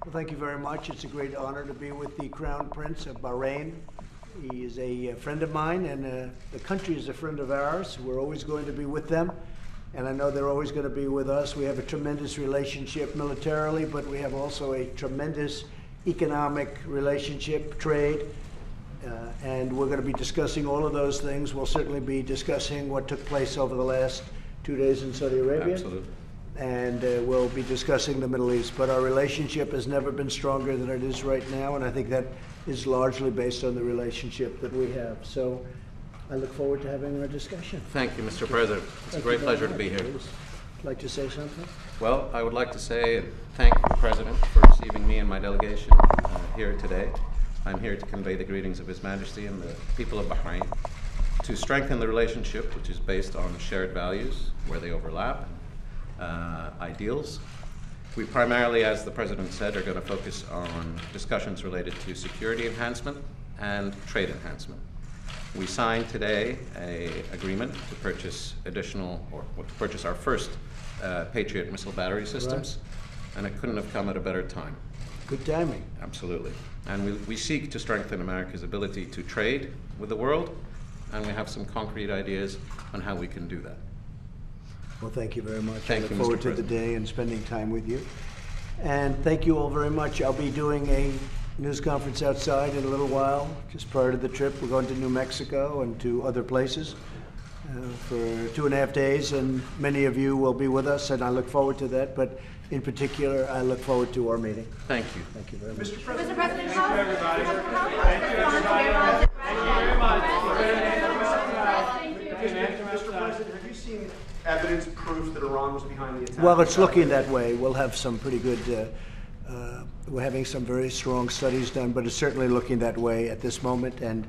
Well, thank you very much. It's a great honor to be with the Crown Prince of Bahrain. He is a friend of mine, and the country is a friend of ours. We're always going to be with them, and I know they're always going to be with us. We have a tremendous relationship militarily, but we have also a tremendous economic relationship, trade, and we're going to be discussing all of those things. We'll certainly be discussing what took place over the last 2 days in Saudi Arabia. Absolutely. And we'll be discussing the Middle East. But our relationship has never been stronger than it is right now, and I think that is largely based on the relationship that we have. So I look forward to having our discussion. Thank you, Mr. President. It's a great pleasure to be here. Like to say something? Well, I would like to say thank you, President, for receiving me and my delegation here today. I'm here to convey the greetings of His Majesty and the people of Bahrain to strengthen the relationship, which is based on shared values where they overlap, ideals. We primarily, as the President said, are going to focus on discussions related to security enhancement and trade enhancement. We signed today an agreement to purchase our first Patriot missile battery systems, and it couldn't have come at a better time. Good timing. Absolutely. And we seek to strengthen America's ability to trade with the world, and we have some concrete ideas on how we can do that. Well, thank you very much. Thank you, I look forward Mr. to the day and spending time with you. And thank you all very much. I'll be doing a news conference outside in a little while, just prior to the trip. We're going to New Mexico and to other places for 2.5 days, and many of you will be with us, and I look forward to that. But in particular, I look forward to our meeting. Thank you. Thank you very much. Mr. President, thank you, Mr. President, have you seen evidence, proof that Iran was behind the attack? Well, it's looking that way. We'll have some pretty good, we're having some very strong studies done, but it's certainly looking that way at this moment, and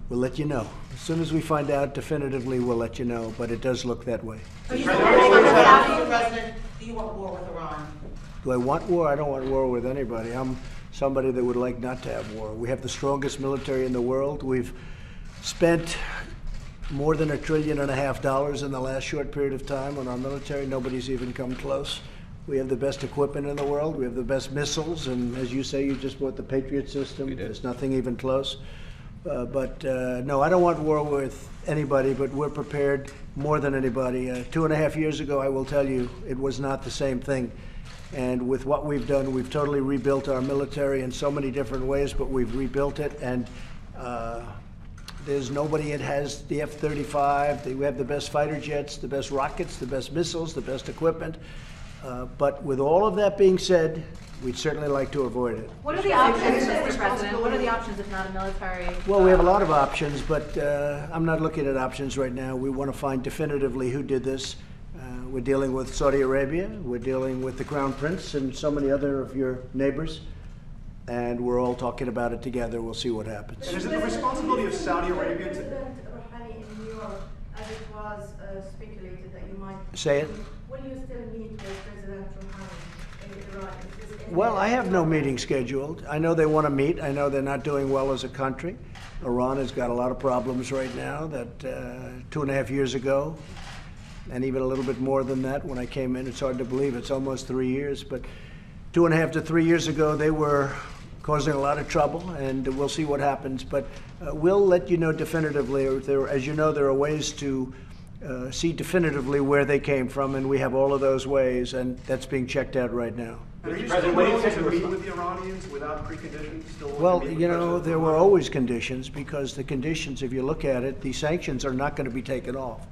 we'll let you know. As soon as we find out definitively, we'll let you know, but it does look that way. Mr. President, do you want war with Iran? Do I want war? I don't want war with anybody. I'm somebody that would like not to have war. We have the strongest military in the world. We've spent more than $1.5 trillion in the last short period of time on our military. Nobody's even come close. We have the best equipment in the world. We have the best missiles, and as you say, you just bought the Patriot system. There's nothing even close. No, I don't want war with anybody, but we're prepared more than anybody. 2.5 years ago, I will tell you, it was not the same thing. And with what we've done, we've totally rebuilt our military in so many different ways, but we've rebuilt it, and there's nobody that has the F-35. We have the best fighter jets, the best rockets, the best missiles, the best equipment. But with all of that being said, we'd certainly like to avoid it. What are the options, Mr. President? What are the options if not a military? Well, we have a lot of options, but I'm not looking at options right now. We want to find definitively who did this. We're dealing with Saudi Arabia. We're dealing with the Crown Prince and so many other of your neighbors. And we're all talking about it together. We'll see what happens. And is it the responsibility of Saudi Arabia to... in New York, as it was speculated that you might... Say it. Will you still meet with President Rouhani in Iran? Well, I have no meeting scheduled. I know they want to meet. I know they're not doing well as a country. Iran has got a lot of problems right now that 2.5 years ago, and even a little bit more than that when I came in. It's hard to believe. It's almost 3 years. But 2.5 to 3 years ago, they were causing a lot of trouble, and we'll see what happens. But we'll let you know definitively. As you know, there are ways to see definitively where they came from, and we have all of those ways, and that's being checked out right now. Are you still willing to meet with the Iranians without preconditions? Well, you know, there were always conditions, because the conditions, if you look at it, the sanctions are not going to be taken off.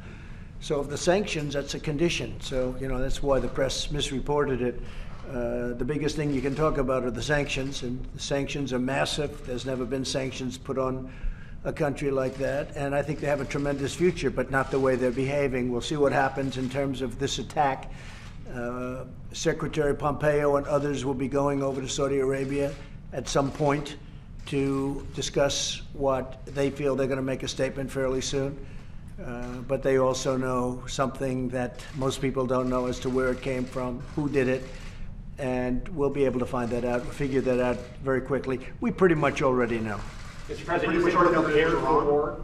So if the sanctions, that's a condition. So, you know, that's why the press misreported it. The biggest thing you can talk about are the sanctions, and the sanctions are massive. There's never been sanctions put on a country like that, and I think they have a tremendous future, but not the way they're behaving. We'll see what happens in terms of this attack. Secretary Pompeo and others will be going over to Saudi Arabia at some point to discuss what they feel. They're going to make a statement fairly soon. But they also know something that most people don't know as to where it came from, who did it, and we'll be able to find that out, figure that out very quickly. We pretty much already know. Mr. President, you said you're prepared for a war?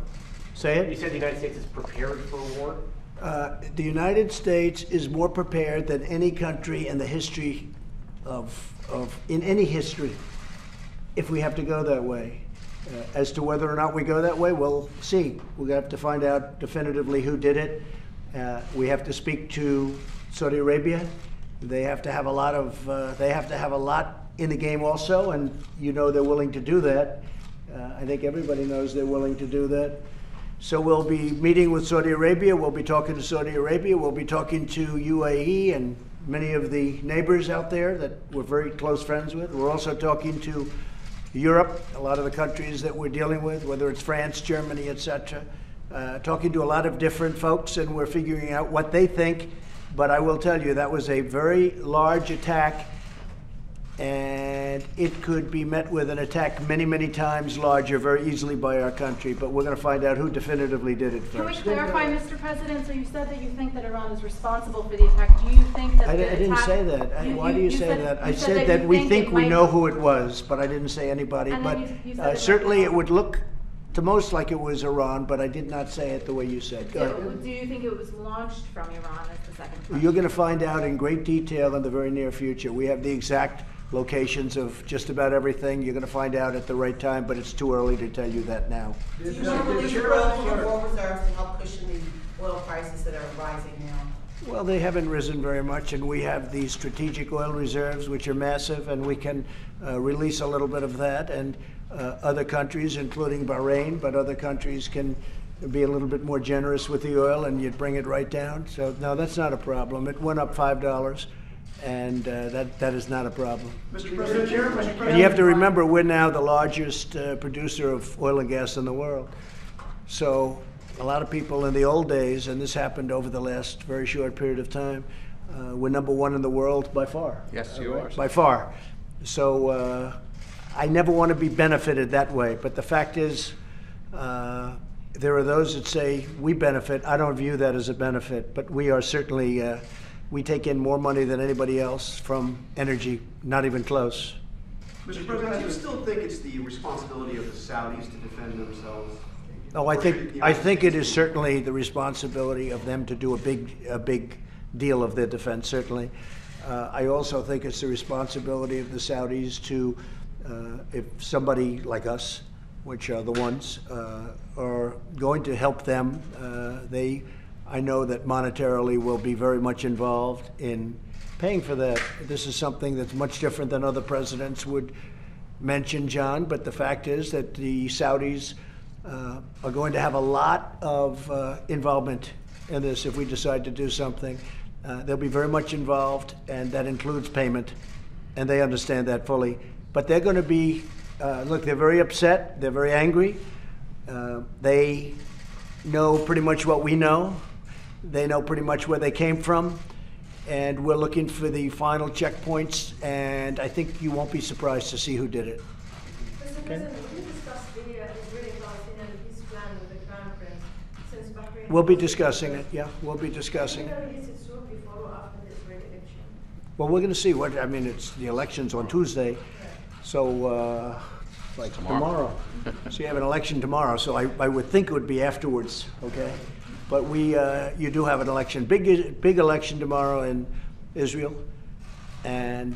Say it? You said the United States is prepared for a war? The United States is more prepared than any country in the history in any history, if we have to go that way. As to whether or not we go that way, we'll see. We'll have to find out definitively who did it. We have to speak to Saudi Arabia. They have to have a lot in the game also, and you know they're willing to do that. I think everybody knows they're willing to do that. So we'll be meeting with Saudi Arabia. We'll be talking to Saudi Arabia. We'll be talking to UAE and many of the neighbors out there that we're very close friends with. We're also talking to Europe, a lot of the countries that we're dealing with, whether it's France, Germany, etc. Talking to a lot of different folks, and we're figuring out what they think. But I will tell you, that was a very large attack, and it could be met with an attack many, many times larger very easily by our country. But we're going to find out who definitively did it Can we first. clarify, Mr. President? So you said that you think that Iran is responsible for the attack. Do you think that I the didn't attack- say that. Why do you say said- that? I you said that you we think it we might- know who it was, but I didn't say anybody. And But then you said it certainly might it be- would look to most like it was Iran, but I did not say it the way you said. Go ahead. Do you think it was launched from Iran as the second question? You're going to find out in great detail in the very near future. We have the exact locations of just about everything. You're going to find out at the right time, but it's too early to tell you that now. Do you want to release your oil reserves to help cushion the oil prices that are rising now? Well, they haven't risen very much, and we have these strategic oil reserves, which are massive, and we can release a little bit of that. And other countries, including Bahrain, but other countries can be a little bit more generous with the oil, and you'd bring it right down. So, no, that's not a problem. It went up $5, and that is not a problem. Mr. President, And you have to remember, we're now the largest producer of oil and gas in the world. So a lot of people in the old days, and this happened over the last very short period of time, we're number one in the world by far. Yes, you are. By far. So I never want to be benefited that way. But the fact is, there are those that say we benefit. I don't view that as a benefit, but we are certainly, we take in more money than anybody else from energy, not even close. Mr. President, do you still think it's the responsibility of the Saudis to defend themselves? Oh, I think it is certainly the responsibility of them to do a big deal of their defense, certainly. I also think it's the responsibility of the Saudis to, if somebody like us, which are the ones, are going to help them, I know that monetarily will be very much involved in paying for that. This is something that's much different than other presidents would mention, John, but the fact is that the Saudis are going to have a lot of involvement in this if we decide to do something. They'll be very much involved, and that includes payment, and they understand that fully. But they're going to be, look, they're very upset, they're very angry. They know pretty much what we know. They know pretty much where they came from, and we're looking for the final checkpoints, and I think you won't be surprised to see who did it. Mr. President, will you discuss the Israeli-Palestinian peace plan with the Crown Prince since Bahrain? We'll be discussing it, yeah, we'll be discussing Will it. you release it soon before or after the Israeli election? Well, we're going to see what, I mean, it's the election's on Tuesday, so like tomorrow. So you have an election tomorrow, so I would think it would be afterwards, okay? But you do have an election, big election tomorrow in Israel, and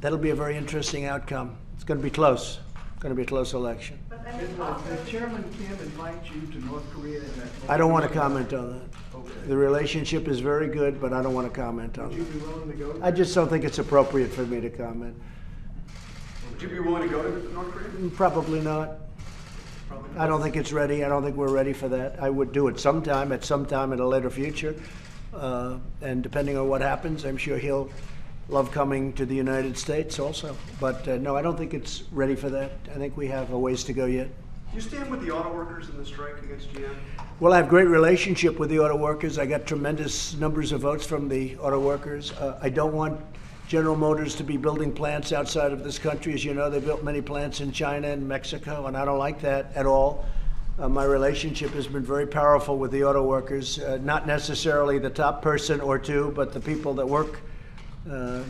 that'll be a very interesting outcome. It's going to be close. It's going to be a close election. But I mean, The chairman can't invite you to North Korea. I don't want to comment on that. The relationship is very good, but I don't want to comment on Would you that. be willing to go? I just don't think it's appropriate for me to comment. Would you be willing to go to North Korea? Probably not. I don't think it's ready. I don't think we're ready for that. I would do it sometime, at a later future. And depending on what happens, I'm sure he'll love coming to the United States also. But no, I don't think it's ready for that. I think we have a ways to go yet. Do you stand with the auto workers in the strike against GM? Well, I have great relationship with the auto workers. I got tremendous numbers of votes from the auto workers. I don't want General Motors to be building plants outside of this country. As you know, they built many plants in China and Mexico, and I don't like that at all. My relationship has been very powerful with the auto workers, not necessarily the top person or two, but the people that work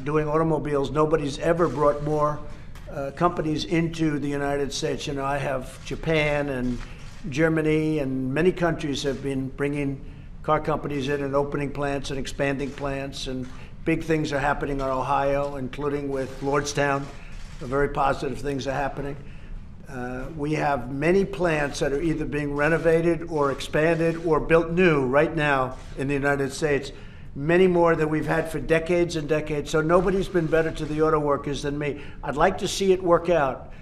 doing automobiles. Nobody's ever brought more companies into the United States. You know, I have Japan and Germany and many countries have been bringing car companies in and opening plants and expanding plants, and big things are happening in Ohio, including with Lordstown. Very positive things are happening. We have many plants that are either being renovated or expanded or built new right now in the United States. Many more than we've had for decades and decades. So nobody's been better to the auto workers than me. I'd like to see it work out,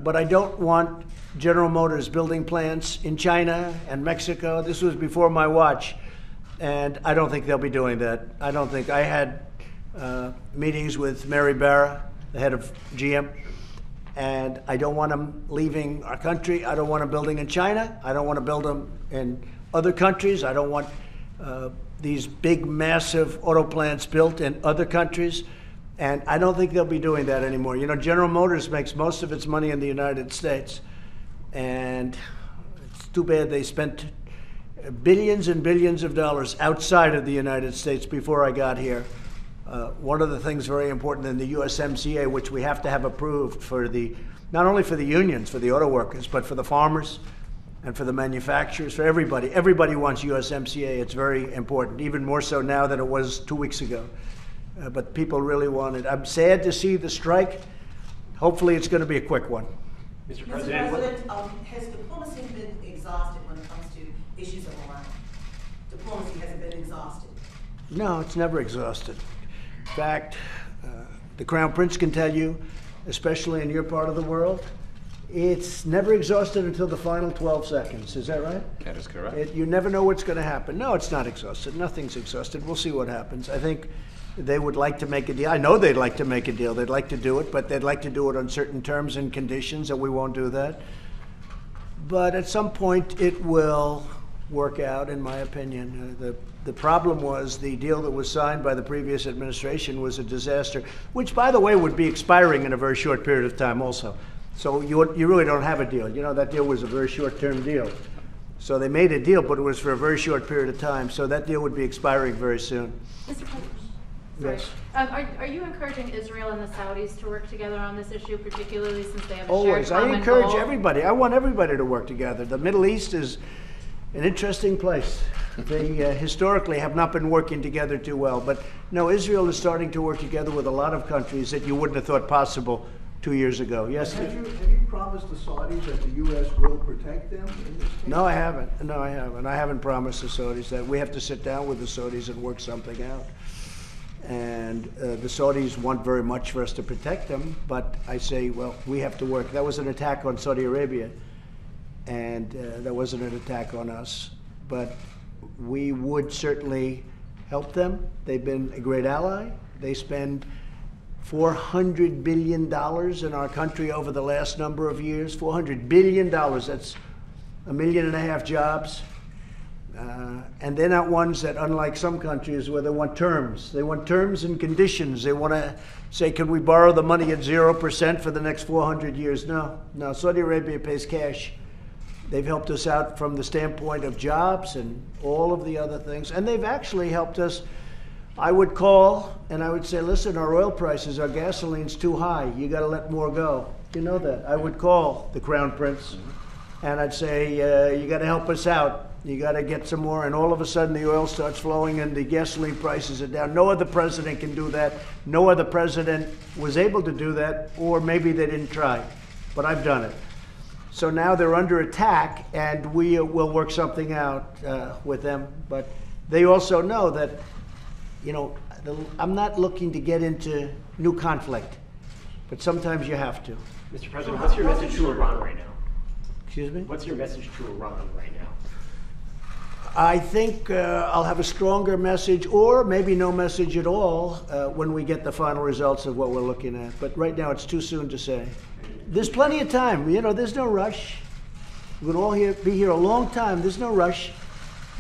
but I don't want General Motors building plants in China and Mexico. This was before my watch, and I don't think they'll be doing that. I don't think. I had meetings with Mary Barra, the head of GM, and I don't want them leaving our country. I don't want them building in China. I don't want to build them in other countries. I don't want these big, massive auto plants built in other countries. And I don't think they'll be doing that anymore. You know, General Motors makes most of its money in the United States. And it's too bad they spent billions and billions of dollars outside of the United States before I got here. One of the things very important in the USMCA, which we have to have approved for not only for the unions, for the auto workers, but for the farmers and for the manufacturers, for everybody. Everybody wants USMCA. It's very important, even more so now than it was 2 weeks ago. But people really want it. I'm sad to see the strike. Hopefully it's going to be a quick one. Mr. Mr. President, has diplomacy been exhausted when it comes to issues of Iran? Diplomacy hasn't been exhausted. No, it's never exhausted. In fact, the Crown Prince can tell you, especially in your part of the world, it's never exhausted until the final 12 seconds. Is that right? That is correct. You never know what's going to happen. No, it's not exhausted. Nothing's exhausted. We'll see what happens. I think they would like to make a deal. I know they'd like to make a deal. They'd like to do it, but they'd like to do it on certain terms and conditions, and we won't do that. But at some point, it will work out, in my opinion. The problem was the deal that was signed by the previous administration was a disaster, which, by the way, would be expiring in a very short period of time also. So you really don't have a deal. You know, that deal was a very short-term deal. So they made a deal, but it was for a very short period of time. So that deal would be expiring very soon. Mr. President, Yes. are you encouraging Israel and the Saudis to work together on this issue, particularly since they have a Always. shared common I encourage goal? everybody. I want everybody to work together. The Middle East is an interesting place. They historically have not been working together too well. But no, Israel is starting to work together with a lot of countries that you wouldn't have thought possible 2 years ago. Yes? Have you promised the Saudis that the U.S. will protect them in this case? No, I haven't. No, I haven't. I haven't promised the Saudis that. We have to sit down with the Saudis and work something out. And the Saudis want very much for us to protect them, but I say, well, we have to work. That was an attack on Saudi Arabia, and that wasn't an attack on us. But we would certainly help them. They've been a great ally. They spend $400 billion in our country over the last number of years. $400 billion. That's 1.5 million jobs. And they're not ones that, unlike some countries where they want terms. They want terms and conditions. They want to say, can we borrow the money at 0% for the next 400 years? No. No, Saudi Arabia pays cash. They've helped us out from the standpoint of jobs and all of the other things. And they've actually helped us. I would call and I would say, listen, our oil prices, our gasoline's too high. You got to let more go. You know that. I would call the Crown Prince and I'd say, you got to help us out. You got to get some more. And all of a sudden the oil starts flowing and the gasoline prices are down. No other president can do that. No other president was able to do that, or maybe they didn't try. But I've done it. So now they're under attack, and we will work something out with them. But they also know that, you know, I'm not looking to get into new conflict, but sometimes you have to. Mr. President, what's your message to Iran right now? Excuse me? What's your message to Iran right now? I think I'll have a stronger message, or maybe no message at all, when we get the final results of what we're looking at. But right now, it's too soon to say. There's plenty of time. You know, there's no rush. We're going to be here a long time. There's no rush.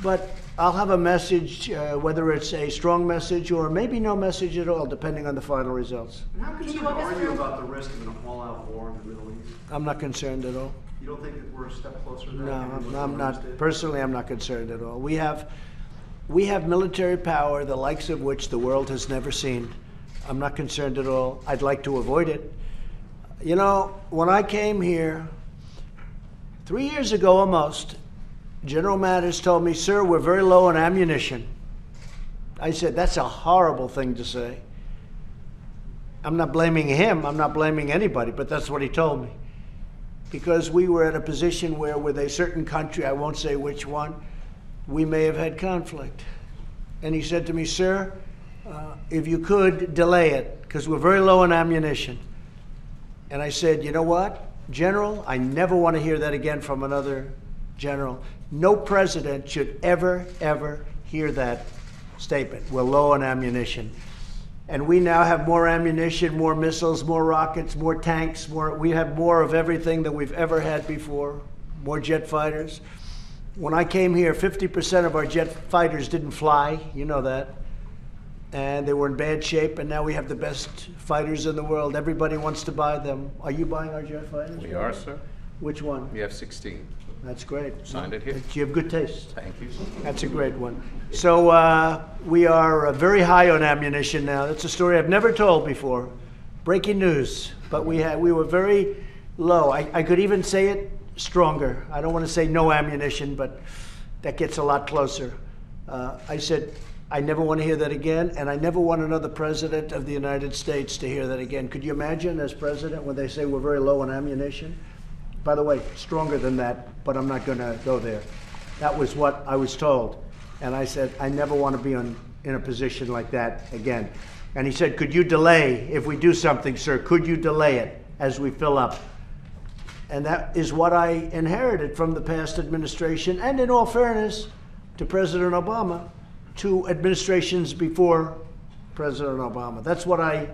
But I'll have a message, whether it's a strong message or maybe no message at all, depending on the final results. How can you argue about the risk of an all-out war in the Middle East? I'm not concerned at all. You don't think that we're a step closer to that? No, I'm not. Personally, I'm not concerned at all. We have military power, the likes of which the world has never seen. I'm not concerned at all. I'd like to avoid it. You know, when I came here 3 years ago almost, General Mattis told me, sir, we're very low on ammunition. I said, that's a horrible thing to say. I'm not blaming him, I'm not blaming anybody, but that's what he told me. Because we were at a position where with a certain country, I won't say which one, we may have had conflict. And he said to me, sir, if you could delay it, because we're very low on ammunition. And I said, you know what, General, I never want to hear that again from another general. No president should ever, ever hear that statement. We're low on ammunition. And we now have more ammunition, more missiles, more rockets, more tanks, we have more of everything than we've ever had before, more jet fighters. When I came here, 50% of our jet fighters didn't fly, you know that. And they were in bad shape, and now we have the best fighters in the world. Everybody wants to buy them. Are you buying our jet fighters? We are, sir. Which one? We have 16. That's great. Signed it here. You have good taste. Thank you. That's a great one. So we are very high on ammunition now. That's a story I've never told before. Breaking news. But we were very low. I could even say it stronger. I don't want to say no ammunition, but that gets a lot closer. I said, I never want to hear that again, and I never want another president of the United States to hear that again. Could you imagine as president when they say we're very low on ammunition? By the way, stronger than that, but I'm not going to go there. That was what I was told. And I said, I never want to be in a position like that again. And he said, could you delay, if we do something, sir, could you delay it as we fill up? And that is what I inherited from the past administration, and in all fairness to President Obama, to administrations before President Obama. That's what I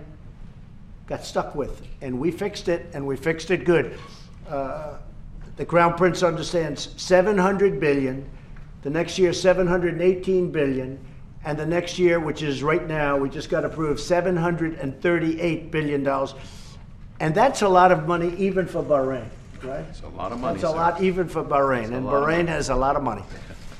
got stuck with. And we fixed it, and we fixed it good. The Crown Prince understands $700 billion, the next year $718 billion, and the next year, which is right now, we just got approved, $738 billion. And that's a lot of money even for Bahrain, right? It's a lot of money, That's a sir. lot even for Bahrain, and Bahrain has a lot of money.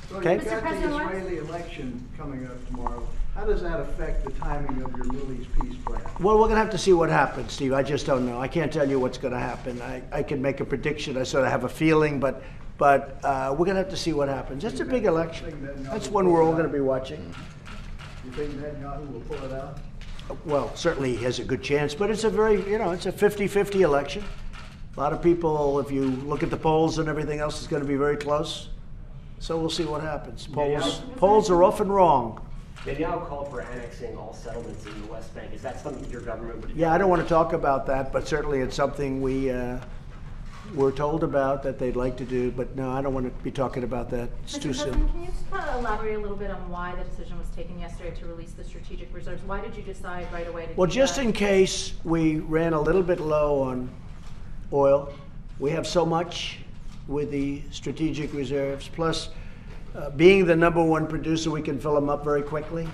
So Okay. you've got the President, what- Israeli election coming up tomorrow. How does that affect the timing of your Middle East peace plan? Well, we're going to have to see what happens, Steve. I just don't know. I can't tell you what's going to happen. I can make a prediction. I sort of have a feeling, but we're going to have to see what happens. It's a big election. That's one we're all going to be watching. You think Netanyahu will pull it out? Well, certainly he has a good chance, but it's a very, it's a 50-50 election. A lot of people, if you look at the polls and everything else, is going to be very close. So we'll see what happens. Polls are often wrong. Netanyahu called for annexing all settlements in the West Bank. Is that something your government would do? Yeah, I don't want to talk about that, but certainly it's something we're told about that they'd like to do. But no, I don't want to be talking about that. It's too Mr. soon. President, can you just kind of elaborate a little bit on why the decision was taken yesterday to release the strategic reserves? Why did you decide right away to Well, do just that? in case we ran a little bit low on oil, we have so much with the strategic reserves. Plus, being the #1 producer, we can fill them up very quickly,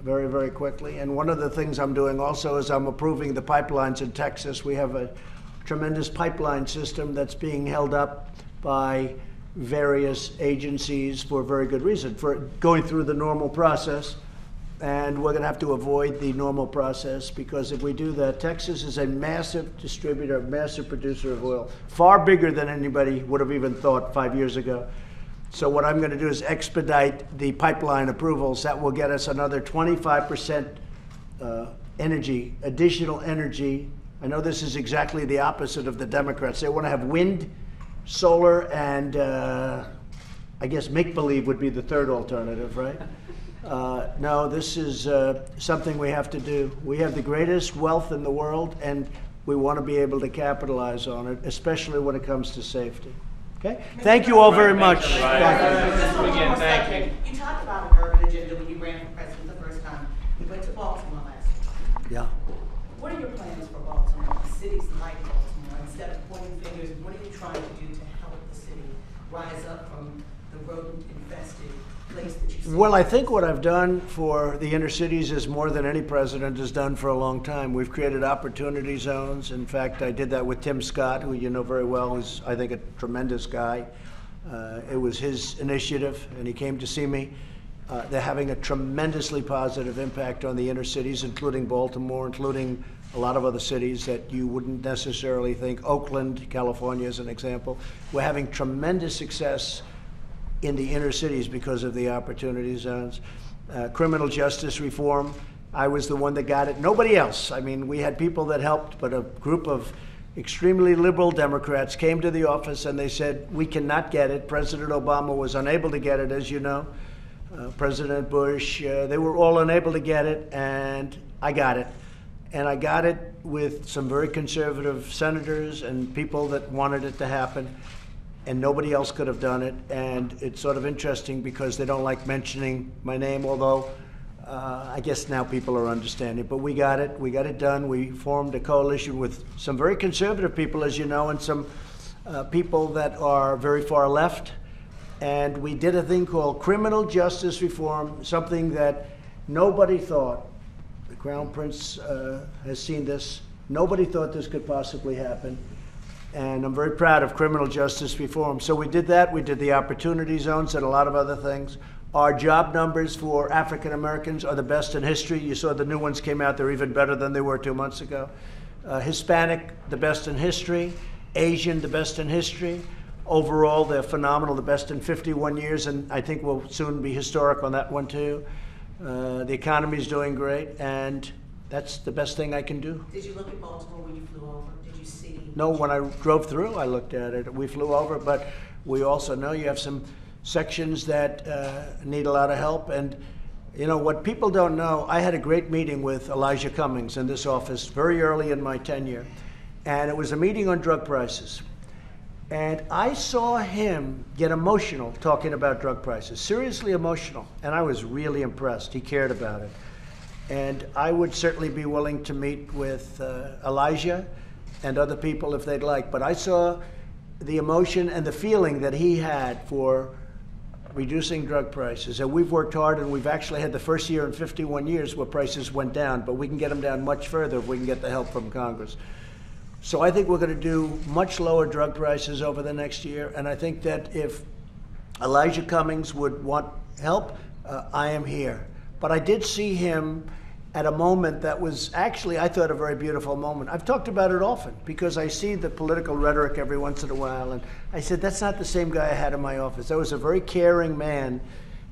very, very quickly. And one of the things I'm doing also is I'm approving the pipelines in Texas. We have a tremendous pipeline system that's being held up by various agencies for very good reason, for going through the normal process. And we're going to have to avoid the normal process, because if we do that, Texas is a massive distributor, massive producer of oil, far bigger than anybody would have even thought 5 years ago. So what I'm going to do is expedite the pipeline approvals. That will get us another 25% energy, additional energy. I know this is exactly the opposite of the Democrats. They want to have wind, solar, and I guess make-believe would be the third alternative, right? No, this is something we have to do. We have the greatest wealth in the world, and we want to be able to capitalize on it, especially when it comes to safety. Okay? Thank you all very much. Just one more second. You talked about an urban agenda when you ran for president the first time. You went to Baltimore last week. Yeah. What are your plans for Baltimore, cities like Baltimore? Instead of pointing fingers, what are you trying to do to help the city rise up from the rodent-infested place that you see? Well, I think what I've done for the inner cities is more than any president has done for a long time. We've created opportunity zones. In fact, I did that with Tim Scott, who you know very well, who's, I think, a tremendous guy. It was his initiative, and he came to see me. They're having a tremendously positive impact on the inner cities, including Baltimore, including a lot of other cities that you wouldn't necessarily think. Oakland, California, is an example. We're having tremendous success in the inner cities because of the opportunity zones. criminal justice reform. I was the one that got it. Nobody else. I mean, we had people that helped, but a group of extremely liberal Democrats came to the office and they said, we cannot get it. President Obama was unable to get it, as you know. President Bush, they were all unable to get it, and I got it. And I got it with some very conservative senators and people that wanted it to happen, and nobody else could have done it. And it's sort of interesting because they don't like mentioning my name, although I guess now people are understanding. But we got it done. We formed a coalition with some very conservative people, as you know, and some people that are very far left. And we did a thing called criminal justice reform, something that nobody thought. The Crown Prince has seen this. Nobody thought this could possibly happen. And I'm very proud of criminal justice reform. So we did that. We did the opportunity zones and a lot of other things. Our job numbers for African Americans are the best in history. You saw the new ones came out. They're even better than they were 2 months ago. Hispanic, the best in history. Asian, the best in history. Overall, they're phenomenal, the best in 51 years, and I think we'll soon be historic on that one too. The economy's doing great, and that's the best thing I can do. Did you look at Baltimore when you flew over? Did you see? No, when I drove through, I looked at it. We flew over, but we also know you have some sections that need a lot of help. And you know, what people don't know, I had a great meeting with Elijah Cummings in this office very early in my tenure, and it was a meeting on drug prices. And I saw him get emotional talking about drug prices, seriously emotional, and I was really impressed. He cared about it. And I would certainly be willing to meet with Elijah and other people if they'd like, but I saw the emotion and the feeling that he had for reducing drug prices. And we've worked hard, and we've actually had the first year in 51 years where prices went down, but we can get them down much further if we can get the help from Congress. So I think we're going to do much lower drug prices over the next year, and I think that if Elijah Cummings would want help, I am here. But I did see him at a moment that was actually, I thought, a very beautiful moment. I've talked about it often because I see the political rhetoric every once in a while, and I said, that's not the same guy I had in my office. That was a very caring man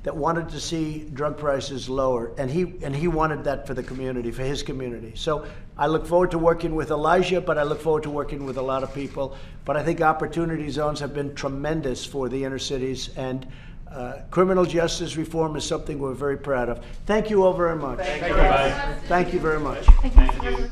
that wanted to see drug prices lower, and he wanted that for the community, for his community. So I look forward to working with Elijah, but I look forward to working with a lot of people. But I think opportunity zones have been tremendous for the inner cities, and criminal justice reform is something we're very proud of. Thank you all very much. Thank you. Thank you very much. Thank you, Mr. President.